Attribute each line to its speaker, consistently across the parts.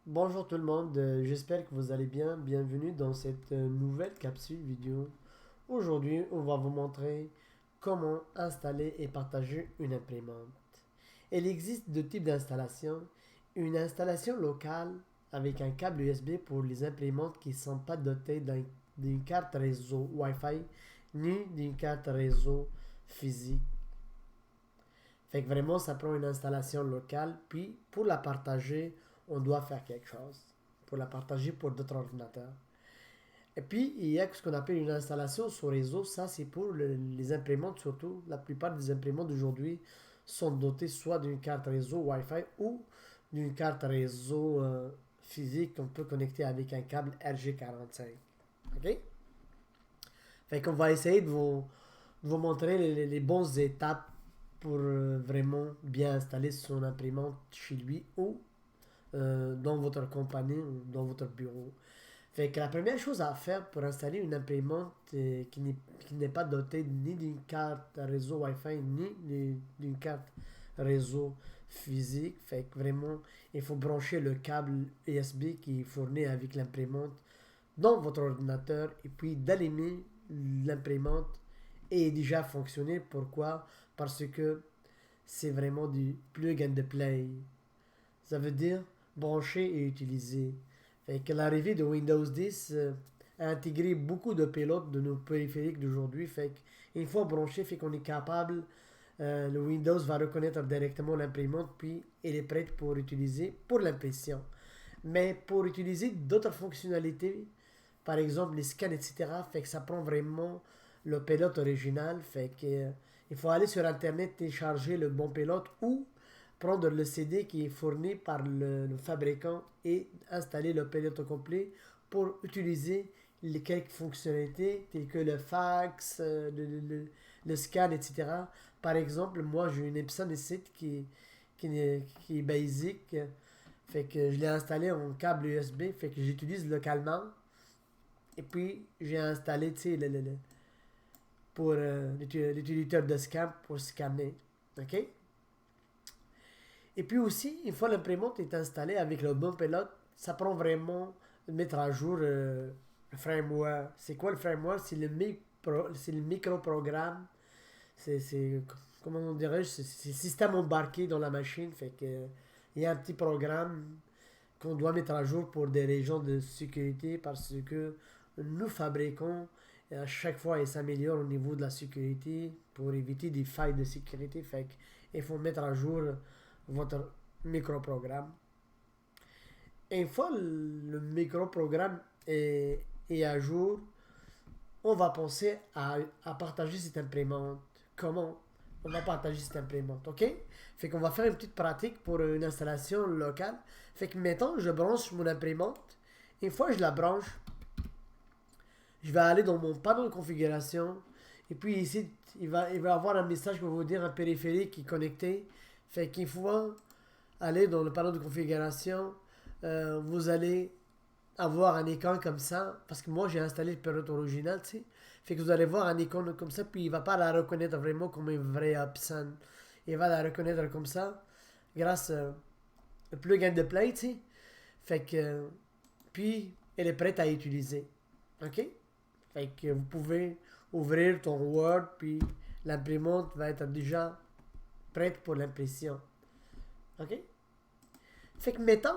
Speaker 1: Bonjour tout le monde, j'espère que vous allez bien. Bienvenue dans cette nouvelle capsule vidéo. Aujourd'hui, on va vous montrer comment installer et partager une imprimante. Il existe deux types d'installation. Une installation locale avec un câble USB pour les imprimantes qui ne sont pas dotées d'une carte réseau Wi-Fi ni d'une carte réseau physique. Fait que vraiment, ça prend une installation locale. Puis, pour la partager, on doit faire quelque chose. Pour la partager pour d'autres ordinateurs. Et puis, il y a ce qu'on appelle une installation sur réseau. Ça, c'est pour les imprimantes surtout. La plupart des imprimantes d'aujourd'hui sont dotées soit d'une carte réseau Wi-Fi ou d'une carte réseau physique qu'on peut connecter avec un câble RG45. OK? Fait qu'on va essayer de vous montrer les bonnes étapes pour vraiment bien installer son imprimante chez lui ou dans votre compagnie ou dans votre bureau. Fait que la première chose à faire pour installer une imprimante qui n'est pas dotée ni d'une carte réseau Wi-Fi ni d'une carte réseau physique, fait que vraiment il faut brancher le câble USB qui est fourni avec l'imprimante dans votre ordinateur et puis d'allumer l'imprimante et déjà fonctionner. Pourquoi? Parce que c'est vraiment du plug and play. Ça veut dire brancher et utiliser. Fait que l'arrivée de Windows 10 a intégré beaucoup de pilotes de nos périphériques d'aujourd'hui. Fait qu'une fois branché, fait qu'on est capable, le Windows va reconnaître directement l'imprimante, puis elle est prête pour utiliser pour l'impression. Mais pour utiliser d'autres fonctionnalités, par exemple les scans, etc., fait que ça prend vraiment le pilote original. Fait que il faut aller sur Internet, télécharger le bon pilote ou prendre le CD qui est fourni par le fabricant et installer le pilote au complet pour utiliser les quelques fonctionnalités telles que le fax, le scan, etc. Par exemple, moi j'ai une Epson ici qui est basic, fait que je l'ai installé en câble USB, fait que j'utilise localement. Et puis j'ai installé, tu sais, pour l'utilisateur de scan pour scanner. OK? Et puis aussi, une fois l'imprimante est installée avec le bon pilote, ça prend vraiment de mettre à jour le firmware. C'est quoi le firmware? C'est le micro-programme. Comment on dirait, c'est le système embarqué dans la machine. Fait que il y a un petit programme qu'on doit mettre à jour pour des régions de sécurité parce que nous fabriquons et à chaque fois il s'améliore au niveau de la sécurité pour éviter des failles de sécurité. Fait qu'il faut mettre à jour votre microprogramme. Et une fois le microprogramme est à jour, on va penser à partager cette imprimante. Comment on va partager cette imprimante, ok? Fait qu'on va faire une petite pratique pour une installation locale. Fait que mettons, je branche mon imprimante. Une fois que je la branche, je vais aller dans mon panneau de configuration. Et puis ici, il va avoir un message qui va vous dire un périphérique qui est connecté. Fait qu'une fois aller dans le panneau de configuration, vous allez avoir un icône comme ça, parce que moi j'ai installé le pilote original, tu sais. Fait que vous allez voir un icône comme ça, puis il va pas la reconnaître vraiment comme une vraie option. Il va la reconnaître comme ça, grâce au plug and play, tu sais. Fait que, puis elle est prête à utiliser. OK? Fait que vous pouvez ouvrir ton Word, puis l'imprimante va être déjà prête pour l'impression. OK? Fait que mettons,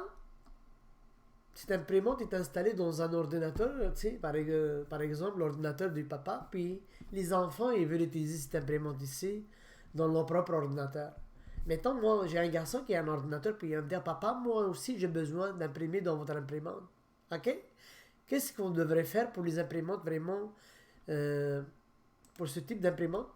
Speaker 1: cette imprimante est installée dans un ordinateur, tu sais, par exemple l'ordinateur du papa, puis les enfants ils veulent utiliser cette imprimante ici dans leur propre ordinateur. Mettons, moi j'ai un garçon qui a un ordinateur, puis il va me dire papa, moi aussi j'ai besoin d'imprimer dans votre imprimante. Ok? Qu'est-ce qu'on devrait faire pour les imprimantes vraiment, euh, pour ce type d'imprimante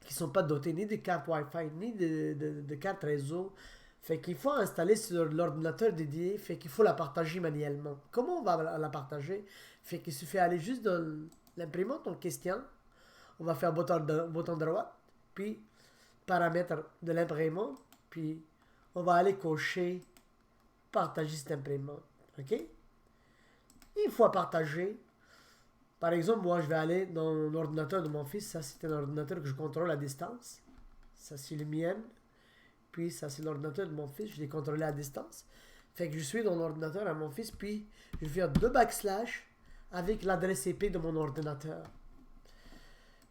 Speaker 1: qui sont pas dotés ni de carte Wi-Fi ni de carte réseau. Fait qu'il faut installer sur l'ordinateur dédié, fait qu'il faut la partager manuellement. Comment on va la partager? Fait qu'il suffit d'aller juste dans l'imprimante en question, on va faire bouton droit, puis paramètres de l'imprimante, puis on va aller cocher partager cette imprimante. OK? Une fois partagé, par exemple, moi je vais aller dans l'ordinateur de mon fils, ça c'est un ordinateur que je contrôle à distance. Ça c'est le mien. Puis ça, c'est l'ordinateur de mon fils, je l'ai contrôlé à distance. Fait que je suis dans l'ordinateur à mon fils, puis je vais faire 2 backslash avec l'adresse IP de mon ordinateur.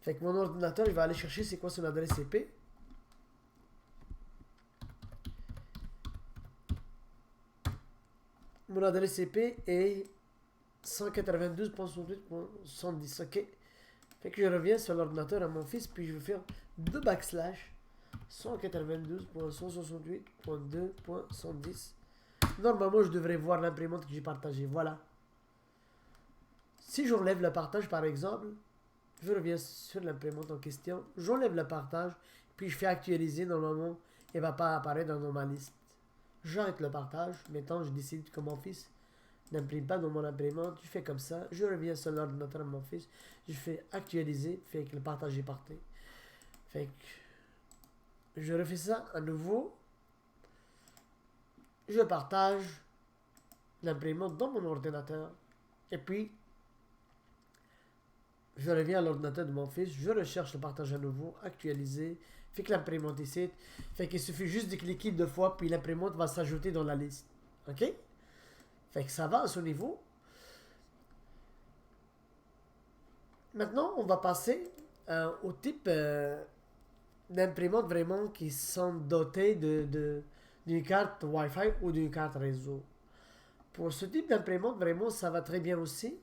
Speaker 1: Fait que mon ordinateur, il va aller chercher c'est quoi son adresse IP. Mon adresse IP est 192.168.70, ok? Fait que je reviens sur l'ordinateur à mon fils, puis je vais faire 2 backslash 192.168.2.110. Normalement, je devrais voir l'imprimante que j'ai partagée. Voilà. Si j'enlève le partage, par exemple, je reviens sur l'imprimante en question, j'enlève le partage, puis je fais actualiser. Normalement, il ne va pas apparaître dans ma liste. J'arrête le partage. Maintenant, je décide que mon fils n'imprime pas dans mon imprimante. Je fais comme ça. Je reviens sur l'ordinateur de mon fils. Je fais actualiser. Fait que le partage est parti. Fait que je refais ça à nouveau. Je partage l'imprimante dans mon ordinateur. Et puis, je reviens à l'ordinateur de mon fils. Je recherche le partage à nouveau. Actualiser. Fait que l'imprimante ici. Fait qu'il suffit juste de cliquer 2 fois. Puis l'imprimante va s'ajouter dans la liste. OK? Fait que ça va à ce niveau. Maintenant, on va passer au type d'imprimantes vraiment qui sont dotées d'une carte Wi-Fi ou d'une carte réseau. Pour ce type d'imprimante, vraiment, ça va très bien aussi.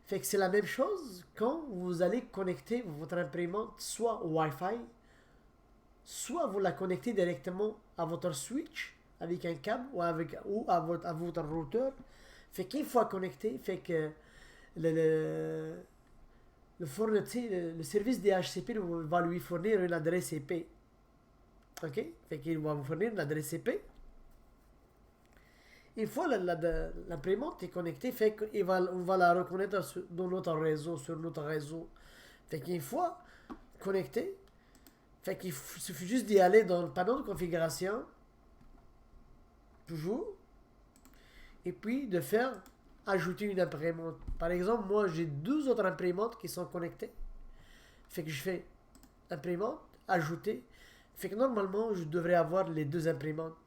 Speaker 1: Fait que c'est la même chose quand vous allez connecter votre imprimante soit au Wi-Fi, soit vous la connectez directement à votre switch avec un câble ou à votre routeur. Fait qu'une fois connecté, fait que le service DHCP va lui fournir une adresse IP. OK? Fait qu'il va vous fournir une adresse IP. Une fois l'imprimante est connectée, fait qu'on va la reconnaître dans notre réseau, sur notre réseau. Fait qu'une fois connectée, fait qu'il suffit juste d'y aller dans le panneau de configuration, toujours, et puis de faire ajouter une imprimante. Par exemple, moi j'ai 2 autres imprimantes qui sont connectées. Fait que je fais imprimante, ajouter. Fait que normalement, je devrais avoir les 2 imprimantes.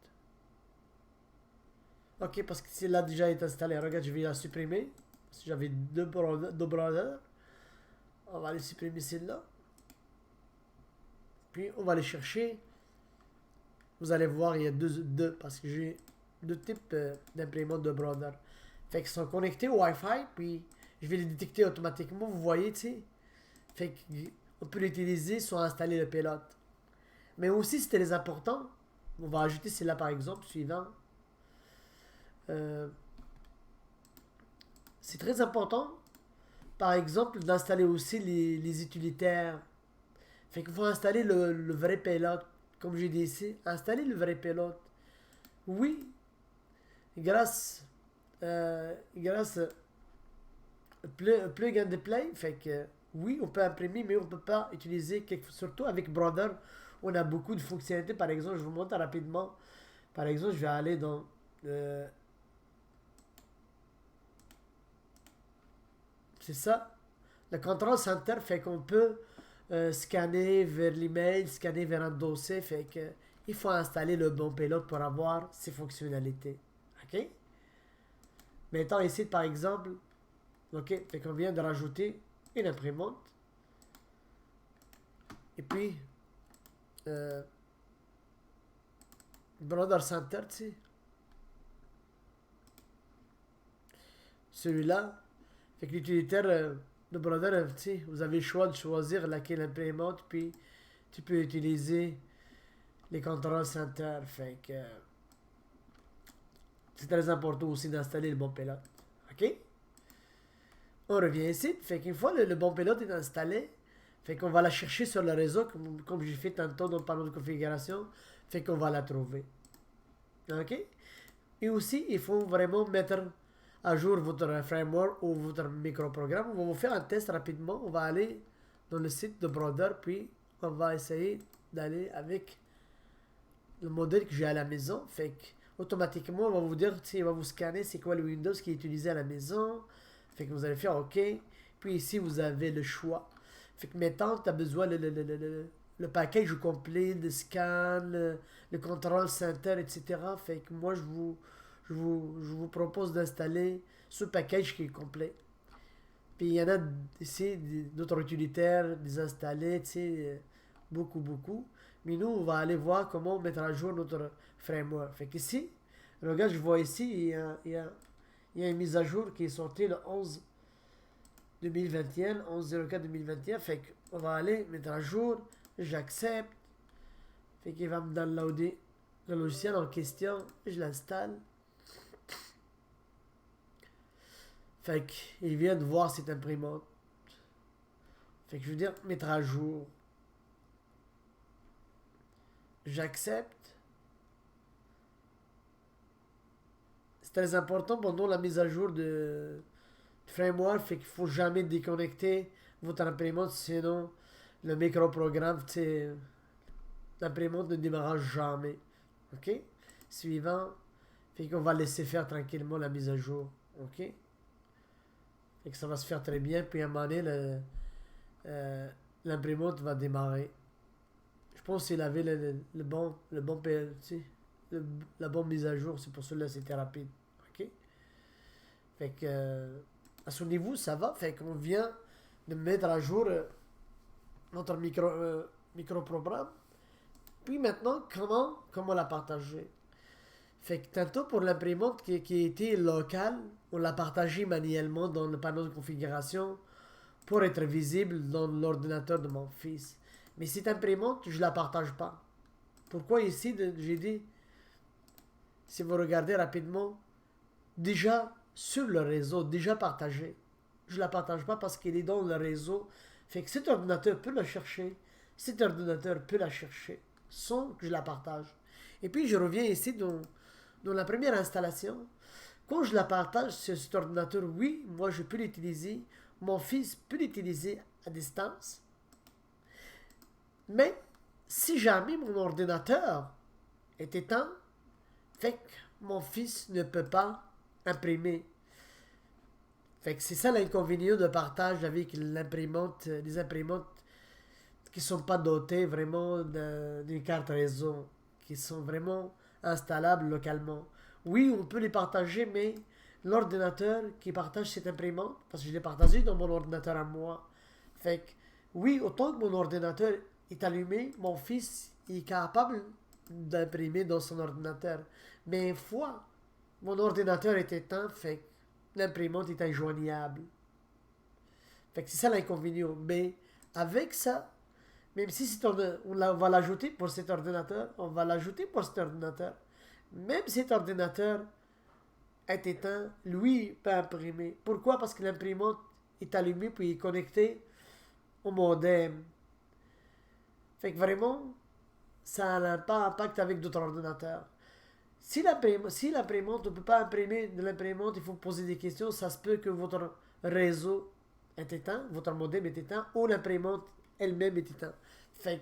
Speaker 1: Ok, parce que celle-là déjà est installée. Regarde, je vais la supprimer. Si j'avais 2 browsers. On va aller supprimer celle-là. Puis on va aller chercher. Vous allez voir, il y a deux parce que j'ai 2 types d'imprimantes de browser. Fait qu'ils sont connectés au Wi-Fi, puis je vais les détecter automatiquement. Vous voyez, tu sais. Fait qu'on peut l'utiliser sans installer le pilote. Mais aussi, c'est très important. On va ajouter celle-là par exemple, suivant. C'est très important, par exemple, d'installer aussi les utilitaires. Fait qu'il faut installer le vrai pilote. Comme j'ai dit ici, installer le vrai pilote. Oui, grâce plug and play, fait que oui, on peut imprimer, mais on peut pas utiliser surtout avec Brother, on a beaucoup de fonctionnalités. Par exemple, je vous montre rapidement. Par exemple, je vais aller dans c'est ça. Le control center fait qu'on peut scanner vers l'email, scanner vers un dossier. Fait que il faut installer le bon pilote pour avoir ces fonctionnalités. OK? Maintenant, ici, par exemple, OK, fait qu'on vient de rajouter une imprimante. Et puis, Brother Center, tu sais. Celui-là, fait que l'utilitaire de Brother, tu sais, vous avez le choix de choisir laquelle imprimante, puis tu peux utiliser les contrôles center. Fait que c'est très important aussi d'installer le bon pilote. OK? On revient ici. Fait qu'une fois le bon pilote est installé, fait qu'on va la chercher sur le réseau, comme j'ai fait tantôt dans le panneau de configuration. Fait qu'on va la trouver. OK? Et aussi, il faut vraiment mettre à jour votre framework ou votre microprogramme. On va vous faire un test rapidement. On va aller dans le site de Brother, puis on va essayer d'aller avec le modèle que j'ai à la maison. Fait que automatiquement, on va vous dire, il va vous scanner c'est quoi le Windows qui est utilisé à la maison. Fait que vous allez faire OK. Puis ici, vous avez le choix. Fait que maintenant, tu as besoin le package complet, le scan, le control center, etc. Fait que moi, je je vous propose d'installer ce package qui est complet. Puis il y en a ici d'autres utilitaires, des installés, tu sais, beaucoup, beaucoup. Mais nous, on va aller voir comment mettre à jour notre framework. Fait qu'ici, regarde, je vois ici, il y a une mise à jour qui est sortie le 11 2021, 11/04/2021. Fait qu'on va aller mettre à jour, j'accepte. Fait qu'il va me downloader le logiciel en question, je l'installe. Fait qu'il vient de voir cette imprimante. Fait que je veux dire, mettre à jour. J'accepte. C'est très important pendant la mise à jour de framework, fait qu'il faut jamais déconnecter votre imprimante, sinon le microprogramme, tu sais, l'imprimante ne démarrera jamais. OK? Suivant. Fait qu'on va laisser faire tranquillement la mise à jour. OK? Fait que ça va se faire très bien. Puis à un moment donné, l'imprimante va démarrer. Je pense qu'il avait le bon PLC, la bonne mise à jour. C'est pour cela que c'était rapide. OK? Fait que, assumez-vous, ça va. Fait qu'on vient de mettre à jour notre microprogramme. Puis maintenant, comment la partager? Fait que tantôt pour l'imprimante qui était locale, on l'a partagée manuellement dans le panneau de configuration pour être visible dans l'ordinateur de mon fils. Mais cette imprimante, je la partage pas. Pourquoi ici, j'ai dit, si vous regardez rapidement, déjà sur le réseau, déjà partagé. Je la partage pas parce qu'elle est dans le réseau. Fait que cet ordinateur peut la chercher. Cet ordinateur peut la chercher sans que je la partage. Et puis je reviens ici dans la première installation. Quand je la partage sur cet ordinateur, oui, moi je peux l'utiliser. Mon fils peut l'utiliser à distance. Mais si jamais mon ordinateur est éteint, fait que mon fils ne peut pas imprimer. Fait que c'est ça l'inconvénient de partage avec l'imprimante, les imprimantes qui ne sont pas dotées vraiment d'une carte réseau, qui sont vraiment installables localement. Oui, on peut les partager, mais l'ordinateur qui partage cette imprimante, parce que je l'ai partagé dans mon ordinateur à moi. Fait que, oui, autant que mon ordinateur est allumé, mon fils est capable d'imprimer dans son ordinateur. Mais une fois, mon ordinateur est éteint, fait que l'imprimante est injoignable. Fait que c'est ça l'inconvénient. Mais avec ça, même si on va l'ajouter pour cet ordinateur, on va l'ajouter pour cet ordinateur. Même si cet ordinateur est éteint, lui peut imprimer. Pourquoi? Parce que l'imprimante est allumée puis est connectée au modem. Fait que vraiment, ça n'a pas d'impact avec d'autres ordinateurs. Si l'imprimante ne peut pas imprimer de l'imprimante, il faut poser des questions. Ça se peut que votre réseau est éteint, votre modem est éteint, ou l'imprimante elle-même est éteinte. Fait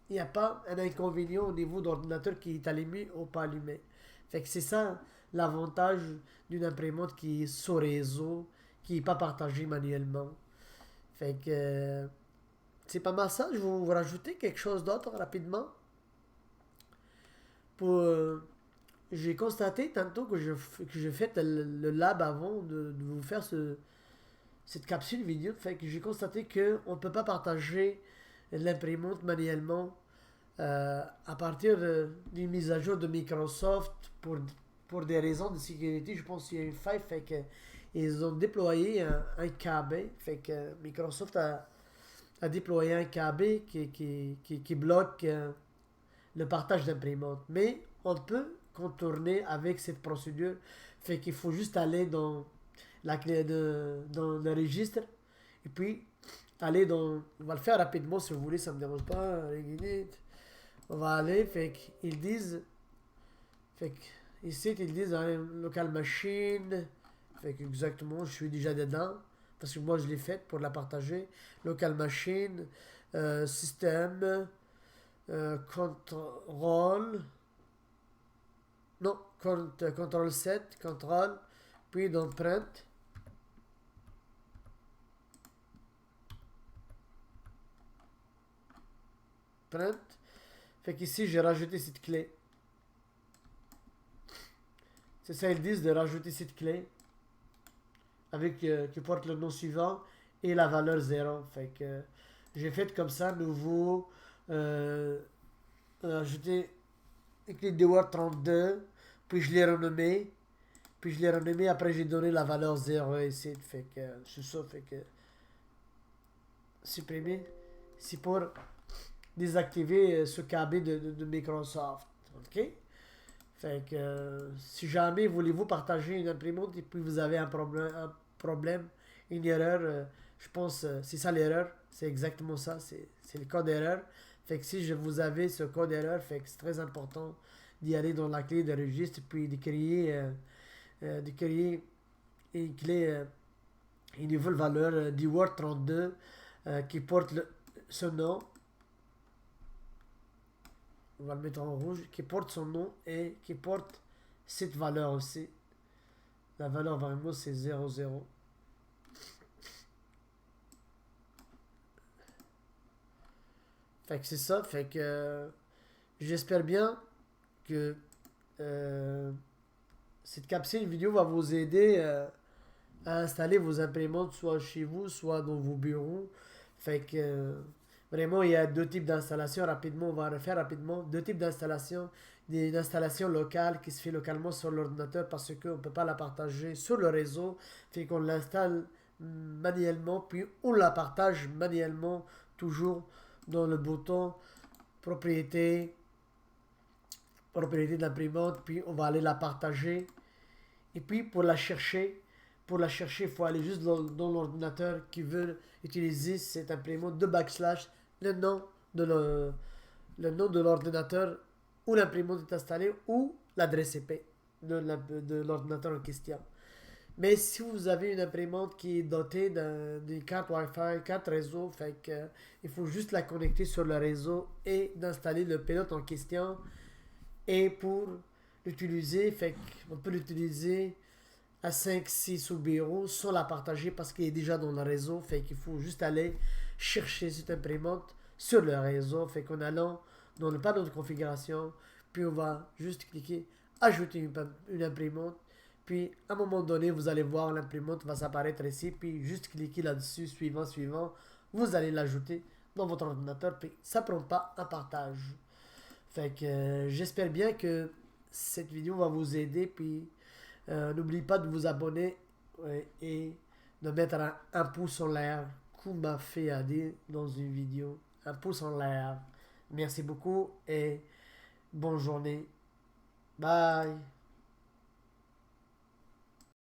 Speaker 1: qu'il n'y a pas un inconvénient au niveau d'ordinateur qui est allumé ou pas allumé. Fait que c'est ça l'avantage d'une imprimante qui est sur réseau, qui n'est pas partagée manuellement. Fait que c'est pas mal ça. Je vais vous rajouter quelque chose d'autre rapidement. Pour, j'ai constaté tantôt que j'ai fait le lab avant de vous faire cette capsule vidéo. Fait que j'ai constaté qu'on ne peut pas partager l'imprimante manuellement à partir d'une mise à jour de Microsoft pour des raisons de sécurité. Je pense qu'il y a une faille. Fait que ils ont déployé un KB. Fait que Microsoft a déployé un KB qui bloque le partage d'imprimante. Mais on peut contourner avec cette procédure. Fait qu'il faut juste aller dans la clé dans le registre et puis aller dans. On va le faire rapidement si vous voulez, ça me dérange pas. On va aller, fait qu'ils disent. Fait que ici ils disent hein, local machine. Fait que exactement, je suis déjà dedans. Parce que moi je l'ai faite pour la partager. Local machine, système, contrôle. Non, contrôle 7, contrôle, puis dans print. Fait qu'ici, j'ai rajouté cette clé. c'est ça, ils disent de rajouter cette clé avec qui porte le nom suivant et la valeur 0. Fait que j'ai fait comme ça, nouveau, euh, ajouter une clé de Word 32, puis je l'ai renommé, après j'ai donné la valeur 0 ici. Fait que c'est ça, fait que supprimer, c'est pour désactiver ce câble de Microsoft. OK? Fait que si jamais voulez-vous partager une imprimante et puis vous avez un problème, une erreur, je pense c'est ça l'erreur, c'est exactement ça, c'est le code erreur. Fait que si je vous avez ce code erreur, fait que c'est très important d'y aller dans la clé de registre puis de créer une clé, une nouvelle valeur du Word 32 qui porte ce nom. On va le mettre en rouge, qui porte son nom et qui porte cette valeur aussi. La valeur vraiment c'est 00. Fait que c'est ça, fait que j'espère bien que euh, cette capsule vidéo va vous aider à installer vos imprimantes soit chez vous, soit dans vos bureaux. Fait que vraiment, il y a deux types d'installation. Rapidement, on va refaire rapidement. Deux types d'installation. Une installation locale qui se fait localement sur l'ordinateur parce qu'on ne peut pas la partager sur le réseau. Fait qu'on l'installe manuellement, puis on la partage manuellement, toujours dans le bouton propriété, propriété d'imprimante, puis on va aller la partager. Et puis pour la chercher, il faut aller juste dans l'ordinateur qui veut utiliser cette imprimante de backslash, le nom de le nom de l'ordinateur où l'imprimante est installée ou l'adresse IP de l'ordinateur en question. Mais si vous avez une imprimante qui est dotée d'une carte Wi-Fi, carte réseau, fait que, il faut juste la connecter sur le réseau et d'installer le pilote en question. Et pour l'utiliser, fait qu'on peut l'utiliser à 5-6 au bureau sans la partager parce qu'il est déjà dans le réseau. Fait qu'il faut juste aller chercher cette imprimante sur le réseau. Fait qu'en allant dans le panneau de configuration, puis on va juste cliquer ajouter une imprimante. Puis à un moment donné, vous allez voir l'imprimante va s'apparaître ici. Puis juste cliquer là-dessus, suivant, suivant. Vous allez l'ajouter dans votre ordinateur. Puis ça ne prend pas un partage. Fait que j'espère bien que cette vidéo va vous aider. Puis n'oubliez pas de vous abonner et de mettre un pouce en l'air, comme m'a fait à dire dans une vidéo. Un pouce en l'air. Merci beaucoup et bonne journée. Bye.